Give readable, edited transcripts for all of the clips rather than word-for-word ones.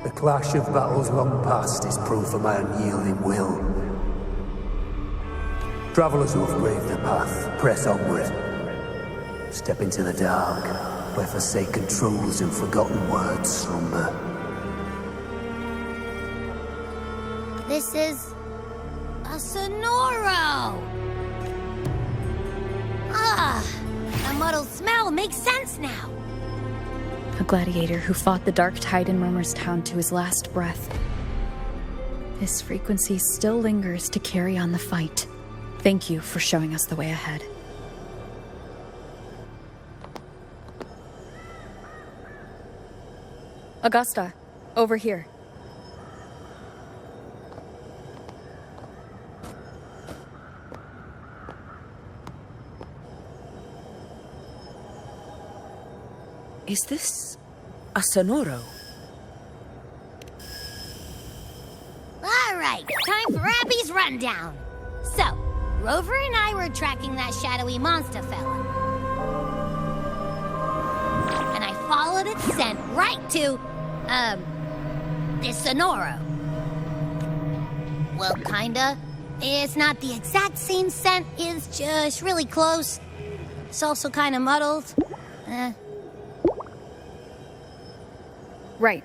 The clash of battles long past is proof of my unyielding will. Travelers who have braved the path, press onward. Step into the dark, where forsaken truths and forgotten words slumber. This is... a Sonoro! The muddled smell makes sense now! A gladiator who fought the dark tide in Murmurstown to his last breath. This frequency still lingers to carry on the fight. Thank you for showing us the way ahead. Augusta, over here. Is this a Sonoro? All right, time for Abby's rundown. So, Rover and I were tracking that shadowy monster fella. And I followed its scent right to, this Sonoro. Well, kinda. It's not the exact same scent, it's just really close. It's also kinda muddled. Right.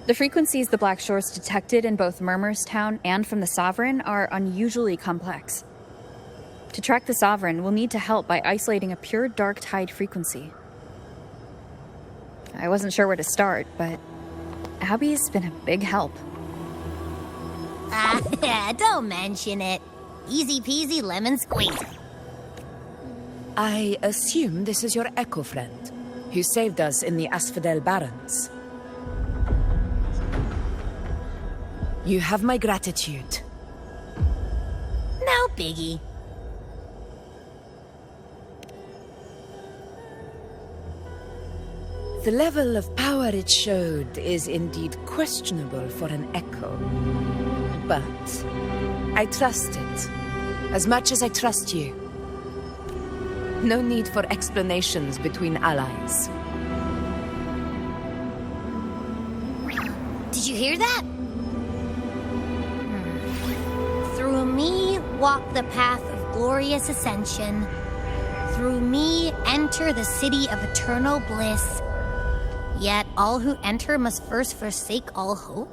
The frequencies the Black Shores detected in both Murmurstown and from the Sovereign are unusually complex. To track the Sovereign, we'll need to help by isolating a pure dark tide frequency. I wasn't sure where to start, but Abby's been a big help. Don't mention it. Easy peasy lemon squeezy. I assume this is your Echo friend, who saved us in the Asphodel Barrens. You have my gratitude. No biggie. The level of power it showed is indeed questionable for an Echo. But I trust it, as much as I trust you. No need for explanations between allies. Did you hear that? Through me walk the path of glorious ascension. Through me enter the city of eternal bliss. Yet all who enter must first forsake all hope?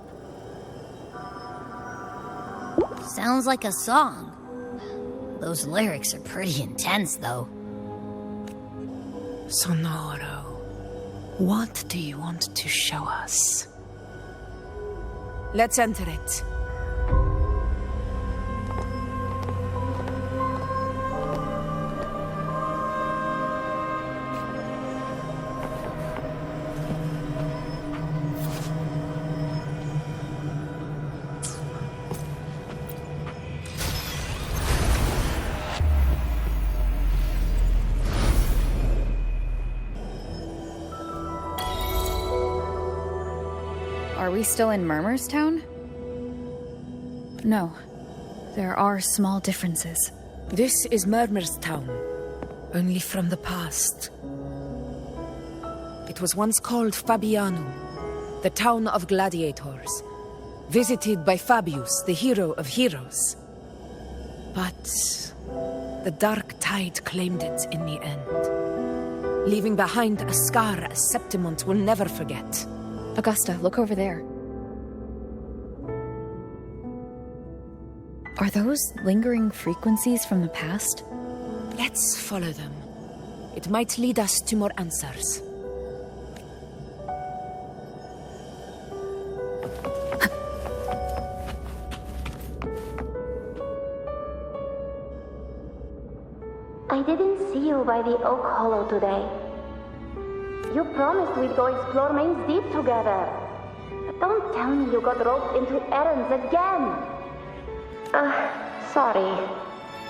Sounds like a song. Those lyrics are pretty intense, though. Sonoro, what do you want to show us? Let's enter it. Are we still in Murmurstown? No. There are small differences. This is Murmurstown, only from the past. It was once called Fabianum, the town of gladiators, visited by Fabius, the hero of heroes. But the dark tide claimed it in the end, leaving behind a scar Septimont will never forget. Augusta, look over there. Are those lingering frequencies from the past? Let's follow them. It might lead us to more answers. I didn't see you by the Oak Hollow today. You promised we'd go explore Main's Deep together. But don't tell me you got roped into errands again. Sorry.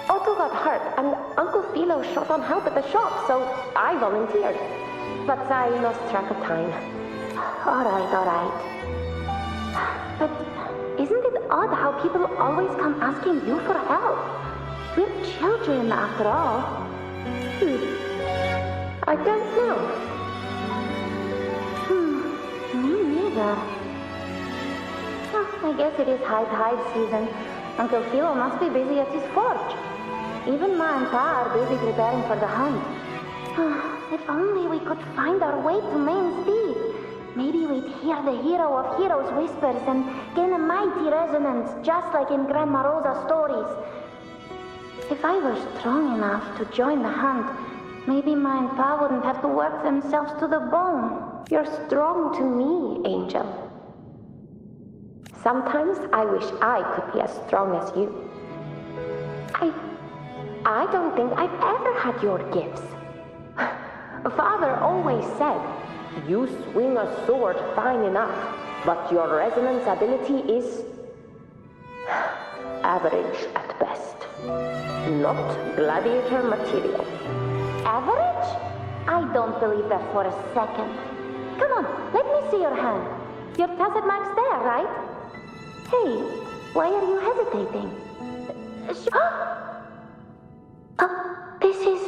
Otto got hurt, and Uncle Philo shot on help at the shop, so I volunteered. But I lost track of time. All right. But odd how people always come asking you for help. We're children, after all. I don't know. Me neither. I guess it is high tide season. Uncle Philo must be busy at his forge. Even Ma and Pa are busy preparing for the hunt. If only we could find our way to Main's Deep. Maybe we'd hear the hero of heroes whispers and gain a mighty resonance, just like in Grandma Rosa's stories. If I were strong enough to join the hunt, maybe Ma and Pa wouldn't have to work themselves to the bone. You're strong to me, Angel. Sometimes I wish I could be as strong as you. I don't think I've ever had your gifts. Father always said, you swing a sword fine enough, but your resonance ability is average at best. Not gladiator material. Average? I don't believe that for a second. Come on, let me see your hand. Your tacet mark's there, right? Hey, why are you hesitating? This is...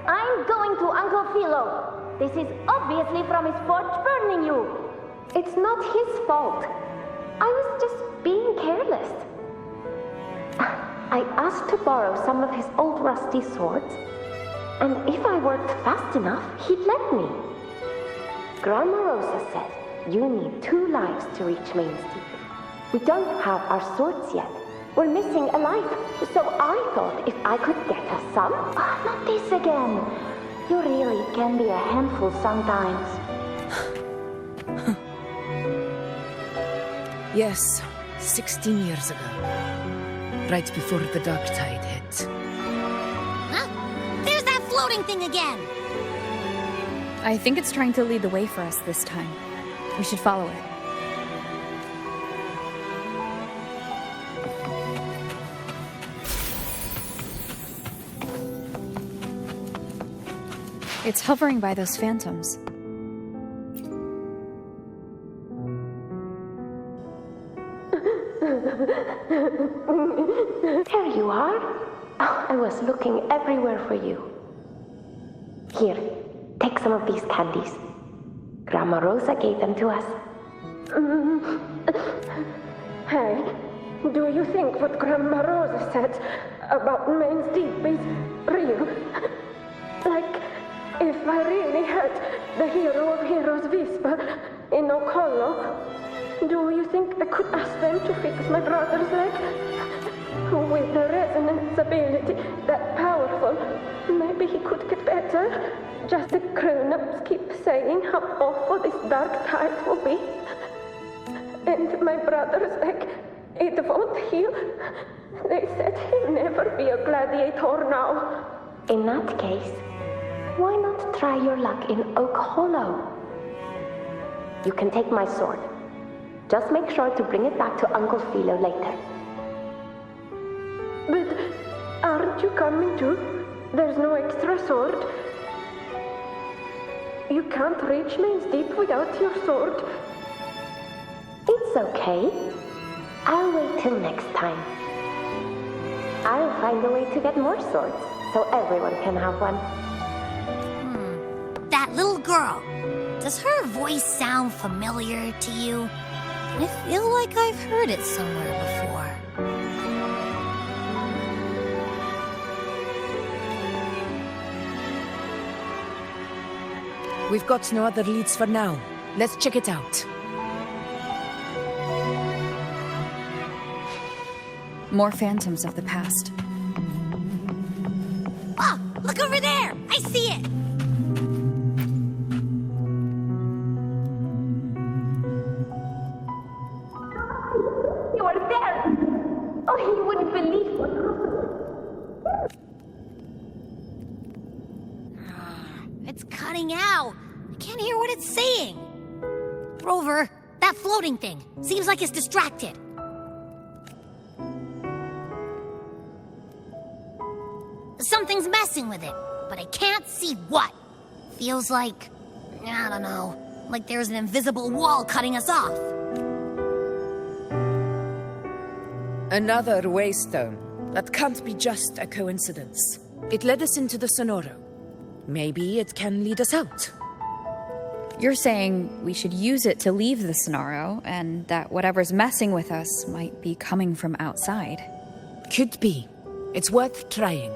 I'm going to Uncle Philo. This is obviously from his forge burning you. It's not his fault. I was just being careless. I asked to borrow some of his old rusty swords, and if I worked fast enough, he'd let me. Grandma Rosa said you need 2 lives to reach Main's Deep. We don't have our swords yet. We're missing a life, so I thought if I could get us some... Not this again. You really can be a handful sometimes. Yes, 16 years ago. Right before the dark tide hit. Huh? There's that floating thing again! I think it's trying to lead the way for us this time. We should follow it. It's hovering by those phantoms. There you are. Oh, I was looking everywhere for you. Here, take some of these candies. Grandma Rosa gave them to us. Hey, do you think what Grandma Rosa said about Main's Deep is real? Like, if I really had the hero of heroes whisper in Oak Hollow, do you think I could ask them to fix my brother's leg? With the resonance ability that powerful, maybe he could get better. Just the grown-ups keep saying how awful this dark tide will be. And my brother's leg, it won't heal. They said he'll never be a gladiator now. In that case, why not try your luck in Oak Hollow? You can take my sword. Just make sure to bring it back to Uncle Philo later. But aren't you coming too? There's no extra sword. You can't reach Main's Deep without your sword. It's okay. I'll wait till next time. I'll find a way to get more swords, so everyone can have one. That little girl. Does her voice sound familiar to you? I feel like I've heard it somewhere before. We've got no other leads for now. Let's check it out. More phantoms of the past. Oh, look over there! I see it! You are there! Oh, you wouldn't believe what happened. It's cutting out. I can't hear what it's saying. Rover, that floating thing. Seems like it's distracted. Something's messing with it, but I can't see what. Feels like, I don't know, like there's an invisible wall cutting us off. Another waystone. That can't be just a coincidence. It led us into the Sonoro. Maybe it can lead us out. You're saying we should use it to leave the Sonoro, and that whatever's messing with us might be coming from outside. Could be. It's worth trying.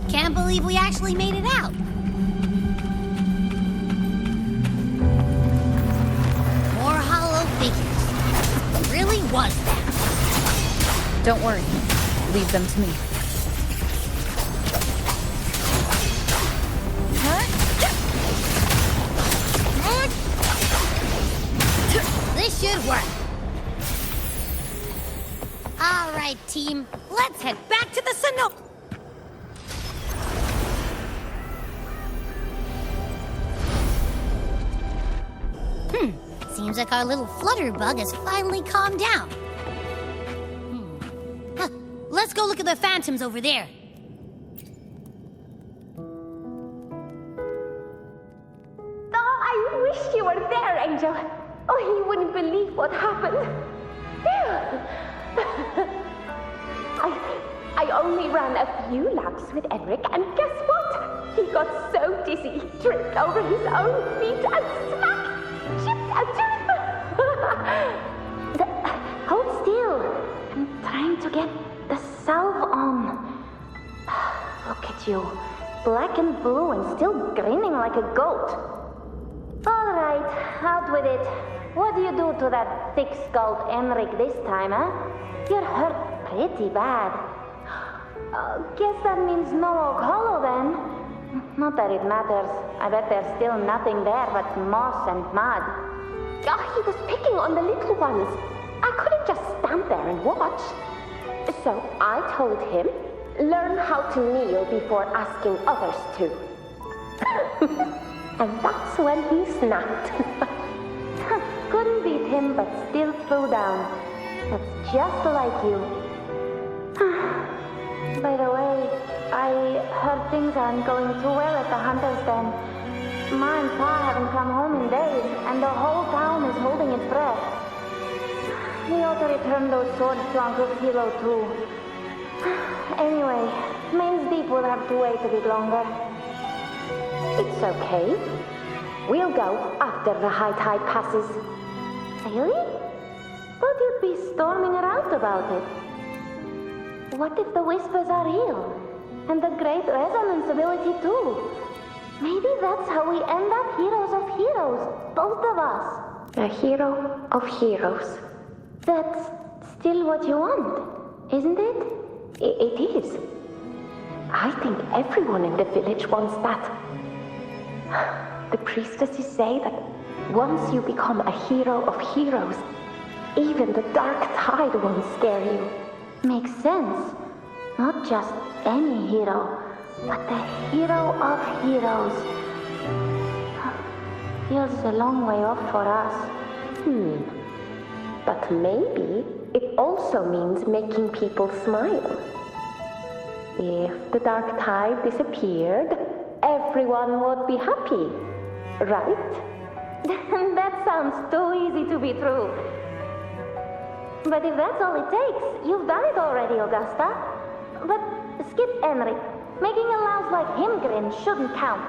Can't believe we actually made it out. More hollow figures. Really was that. Don't worry. Leave them to me. This should work. All right, team. Let's head back to the Sonoro. Seems like our little flutterbug has finally calmed down. Huh. Let's go look at the phantoms over there. Oh, I wish you were there, Angel. Oh, you wouldn't believe what happened. I only ran a few laps with Enric, and guess what? He got so dizzy, he tripped over his own feet and smack! Chipped a tooth! Hold still. I'm trying to get the salve on. Look at you. Black and blue and still grinning like a goat. All right, out with it. What do you do to that thick-skulled Enric this time, huh? You're hurt pretty bad. Guess that means no Oak Hollow then. Not that it matters. I bet there's still nothing there but moss and mud. He was picking on the little ones. I couldn't just stand there and watch. So I told him, learn how to kneel before asking others to. And that's when he snapped. Couldn't beat him, but still threw down. That's just like you. By the way, I heard things aren't going too well at the Hunter's Den. Ma and Pa haven't come home in days, and the whole town is holding its breath. We ought to return those swords to Uncle Philo, too. Anyway, Main's Deep will have to wait a bit longer. It's okay. We'll go after the high tide passes. Really? Thought you'd be storming around about it. What if the whispers are real? And the great resonance ability, too? Maybe that's how we end up heroes of heroes, both of us. A hero of heroes. That's still what you want, isn't it? It is. I think everyone in the village wants that. The priestesses say that once you become a hero of heroes, even the dark tide won't scare you. Makes sense. Not just any hero, but the hero of heroes. Feels a long way off for us. But maybe it also means making people smile. If the dark tide disappeared, everyone would be happy, right? That sounds too easy to be true. But if that's all it takes, you've done it already, Augusta. But skip Enric. Making a louse like him grin shouldn't count.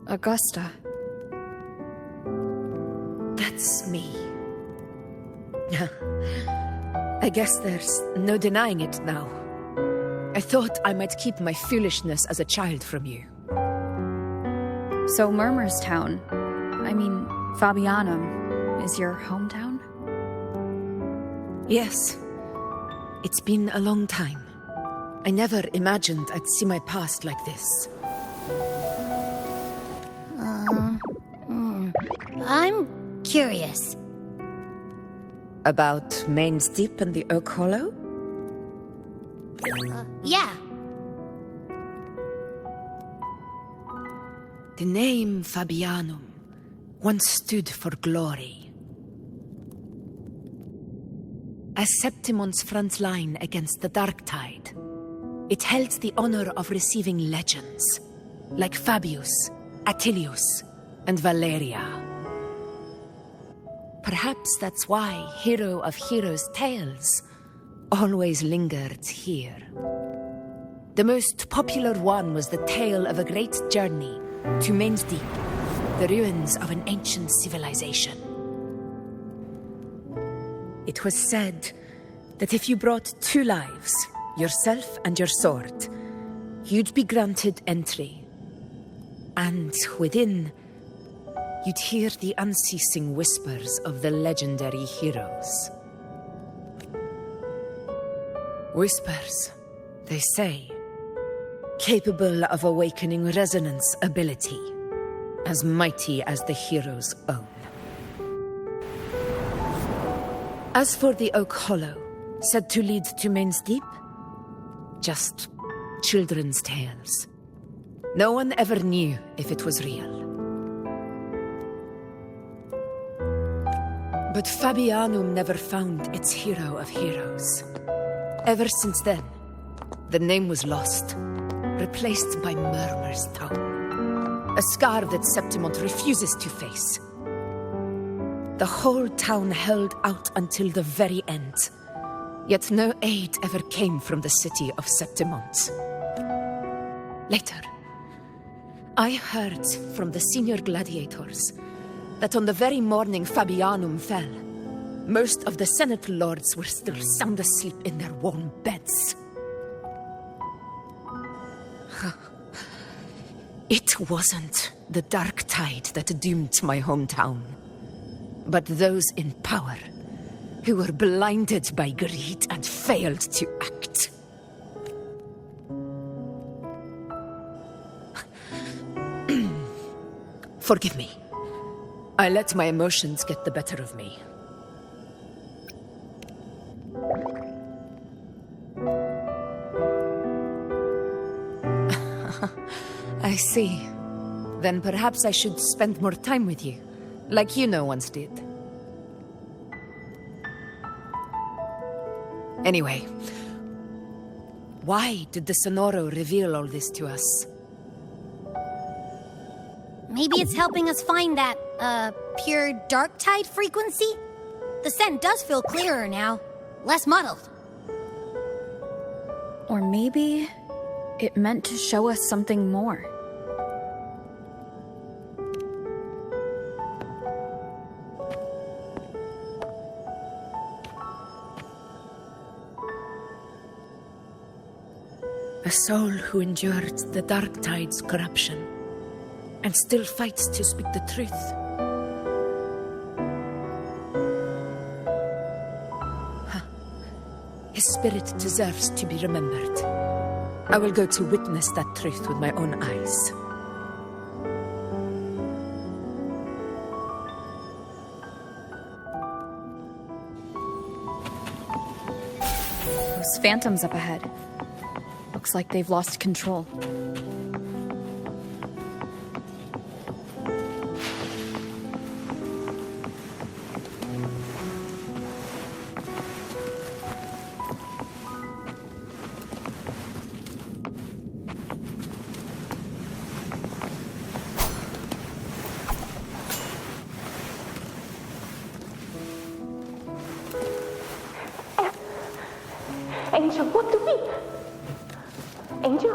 Augusta. That's me. I guess there's no denying it now. I thought I might keep my foolishness as a child from you. So Murmurstown, Fabianum, is your hometown? Yes. It's been a long time. I never imagined I'd see my past like this. I'm curious. About Main's Deep and the Oak Hollow? Yeah. The name Fabianum once stood for glory. As Septimon's front line against the Dark Tide, it held the honor of receiving legends, like Fabius, Attilius, and Valeria. Perhaps that's why Hero of Heroes' tales always lingered here. The most popular one was the tale of a great journey to Main's Deep, the ruins of an ancient civilization. It was said that if you brought 2 lives, yourself and your sword, you'd be granted entry. And within, you'd hear the unceasing whispers of the legendary heroes. Whispers, they say, capable of awakening resonance ability, as mighty as the hero's own. As for the Oak Hollow, said to lead to Main's Deep, just children's tales. No one ever knew if it was real. But Fabianum never found its hero of heroes. Ever since then, the name was lost, replaced by Murmur's Town, a scar that Septimont refuses to face. The whole town held out until the very end, yet no aid ever came from the city of Septimont. Later, I heard from the senior gladiators that on the very morning Fabianum fell, most of the Senate lords were still sound asleep in their warm beds. It wasn't the Dark Tide that doomed my hometown, but those in power who were blinded by greed and failed to act. Forgive me. I let my emotions get the better of me. I see. Then perhaps I should spend more time with you, like Yuno once did. Anyway, why did the Sonoro reveal all this to us? Maybe it's helping us find that, pure dark tide frequency? The scent does feel clearer now, less muddled. Or maybe it meant to show us something more. A soul who endured the Dark Tide's corruption and still fights to speak the truth. His spirit deserves to be remembered. I will go to witness that truth with my own eyes. Those phantoms up ahead. Looks like they've lost control. Angel, what do we... Angel,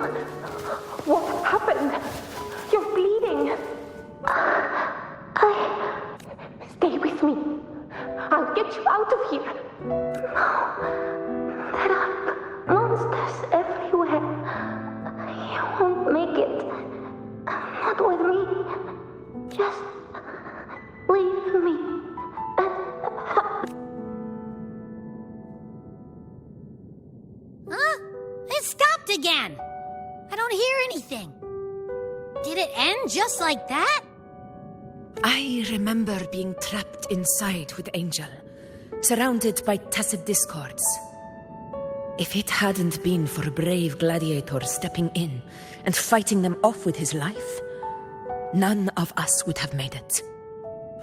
what happened? You're bleeding. Stay with me. I'll get you out of here. There are monsters everywhere. You won't make it. Not with me. Just leave me. Huh? It stopped again! I don't hear anything. Did it end just like that? I remember being trapped inside with Angel, surrounded by tacit discords. If it hadn't been for a brave gladiator stepping in and fighting them off with his life, none of us would have made it.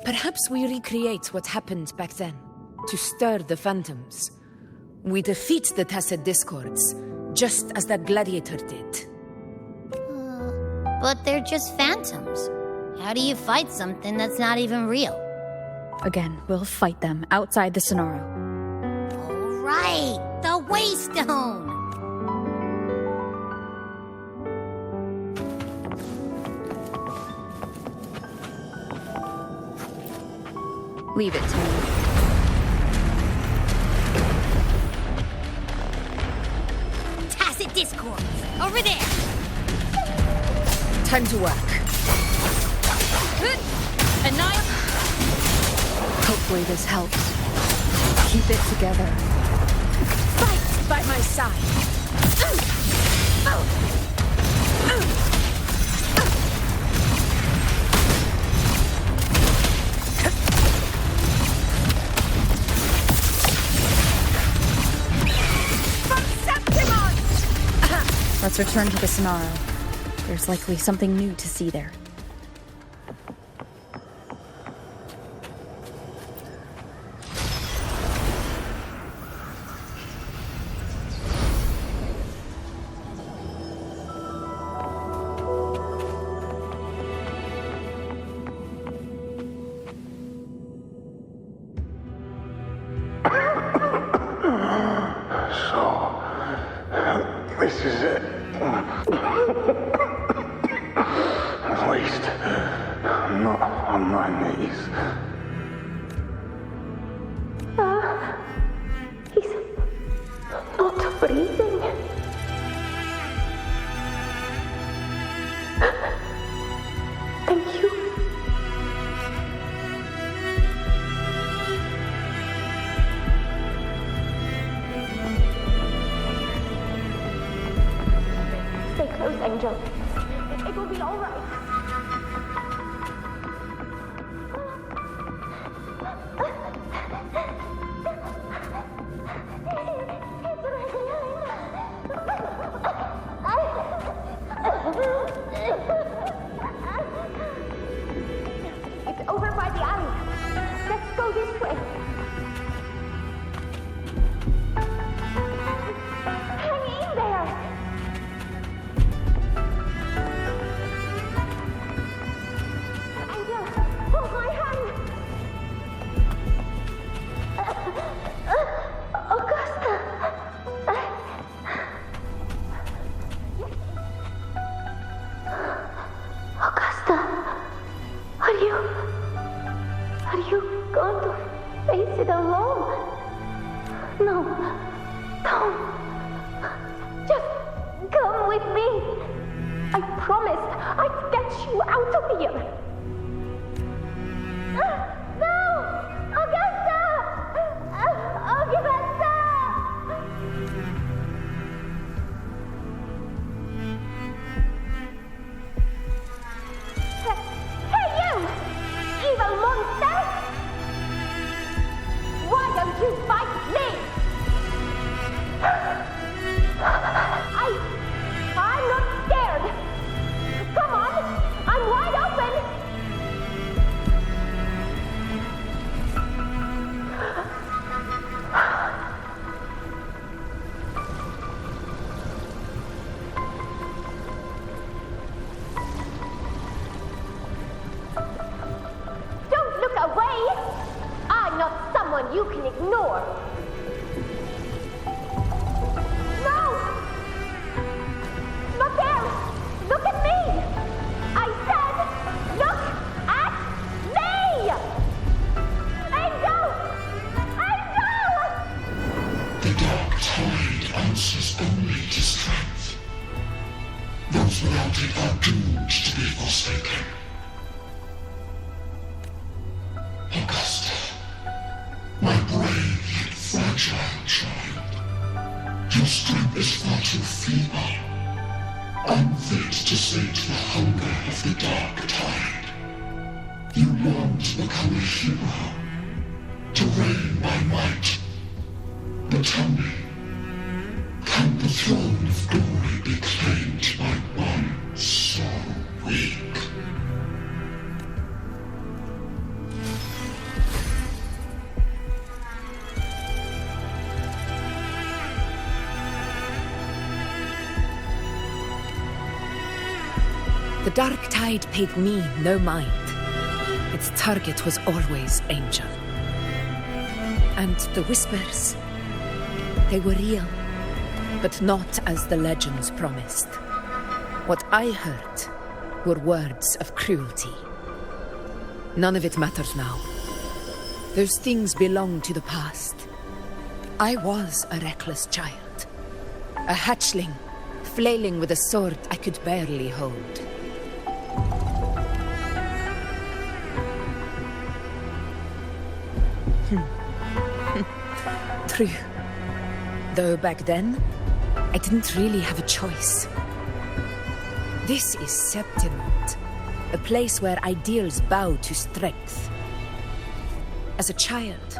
Perhaps we recreate what happened back then, to stir the phantoms. We defeat the Tacet Discords, just as that gladiator did. But they're just phantoms. How do you fight something that's not even real? Again, we'll fight them outside the Sonaro. All right, the Waystone! Leave it to me. Tacet Discords! Over there! Time to work. Hopefully this helps. Keep it together. Fight by my side. Let's return to the Sonaro. There's likely something new to see there. This is it. At least, I'm not on my knees. He's not breathing. Thank you. Stay close, Angel. It will be all right. It's over by the alley. Let's go this way. Hang in there. Angel, hold my hand. Augusta. Augusta, are you going to face it alone? No, don't. Just come with me. I promised I'd get you out of here. No! Augusta! Augusta! Hey you! Evil monster! Why don't you fight me? I'm not scared. Come on, I'm wide open. Don't look away. I'm not someone you can ignore. No! Not there! Look at me! I said, look at me! Angel! Angel! The dark tide answers only to strength. Those without it are doomed to be forsaken. Augusta, my brave yet fragile child, your strength is far too feeble, unfit to sate the hunger of the dark tide. You long to become a hero, to reign by might. But tell me, can the throne of glory be claimed by one so weak? The dark tide paid me no mind. Its target was always Angel. And the whispers, they were real, but not as the legends promised. What I heard were words of cruelty. None of it matters now. Those things belong to the past. I was a reckless child, a hatchling, flailing with a sword I could barely hold. True. Though back then, I didn't really have a choice. This is Septimont, a place where ideals bow to strength. As a child,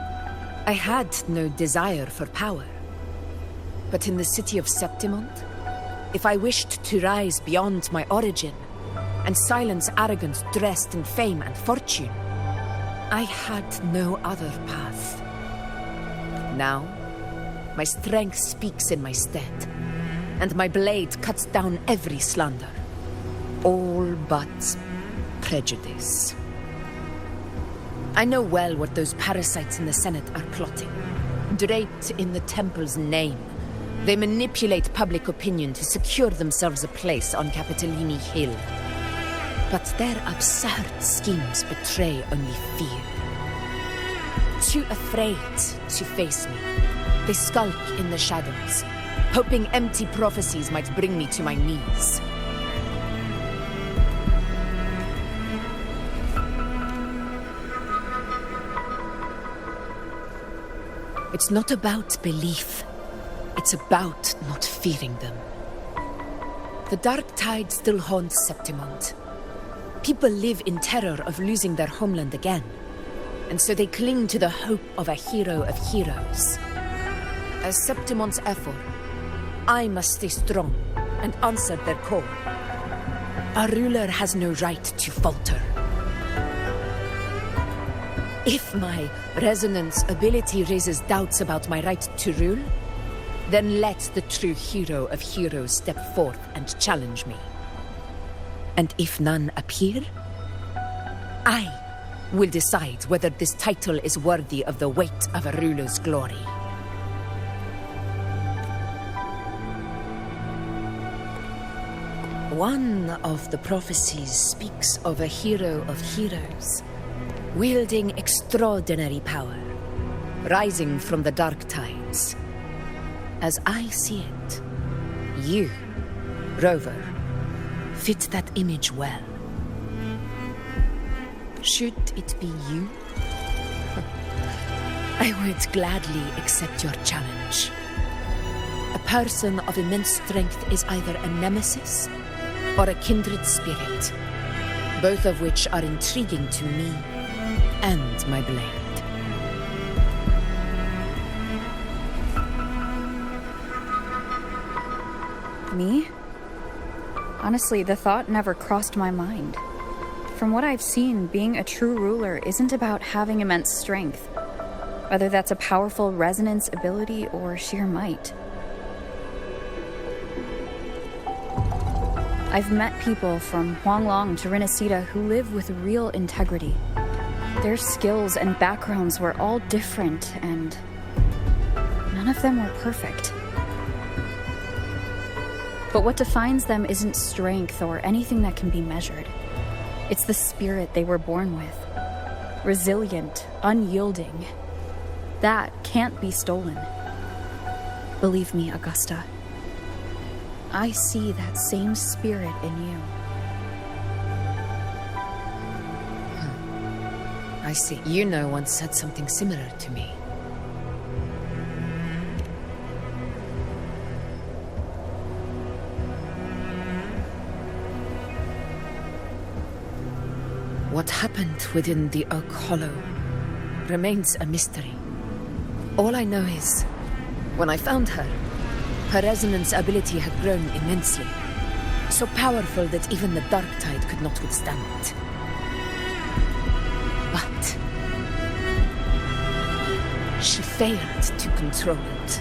I had no desire for power. But in the city of Septimont, if I wished to rise beyond my origin and silence arrogance dressed in fame and fortune, I had no other path. Now, my strength speaks in my stead, and my blade cuts down every slander. All but prejudice. I know well what those parasites in the Senate are plotting. Draped in the Temple's name, they manipulate public opinion to secure themselves a place on Capitolini Hill. But their absurd schemes betray only fear. Too afraid to face me, they skulk in the shadows, hoping empty prophecies might bring me to my knees. It's not about belief. It's about not fearing them. The dark tide still haunts Septimont. People live in terror of losing their homeland again, and so they cling to the hope of a hero of heroes. As Septimont's effort, I must stay strong and answer their call. Our ruler has no right to falter. If my resonance ability raises doubts about my right to rule, then let the true hero of heroes step forth and challenge me. And if none appear, I will decide whether this title is worthy of the weight of a ruler's glory. One of the prophecies speaks of a hero of heroes, wielding extraordinary power, rising from the dark tides. As I see it, you, Rover, fit that image well. Should it be you? I would gladly accept your challenge. A person of immense strength is either a nemesis or a kindred spirit, both of which are intriguing to me and my blade. Me? Honestly, the thought never crossed my mind. From what I've seen, being a true ruler isn't about having immense strength, whether that's a powerful resonance ability or sheer might. I've met people from Huanglong to Renacida who live with real integrity. Their skills and backgrounds were all different, and none of them were perfect. But what defines them isn't strength or anything that can be measured. It's the spirit they were born with. Resilient, unyielding. That can't be stolen. Believe me, Augusta. I see that same spirit in you. I see. Yuno once said something similar to me. What happened within the Oak Hollow remains a mystery. All I know is, when I found her, her resonance ability had grown immensely, so powerful that even the dark tide could not withstand it. But she failed to control it.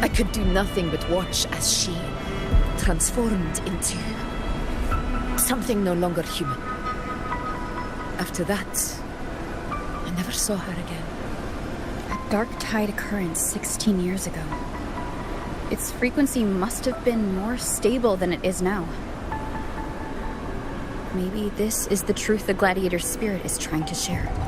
I could do nothing but watch as she transformed into Something no longer human. After that, I never saw her again. A dark tide occurrence 16 years ago. Its frequency must have been more stable than it is now. Maybe this is the truth the gladiator's spirit is trying to share.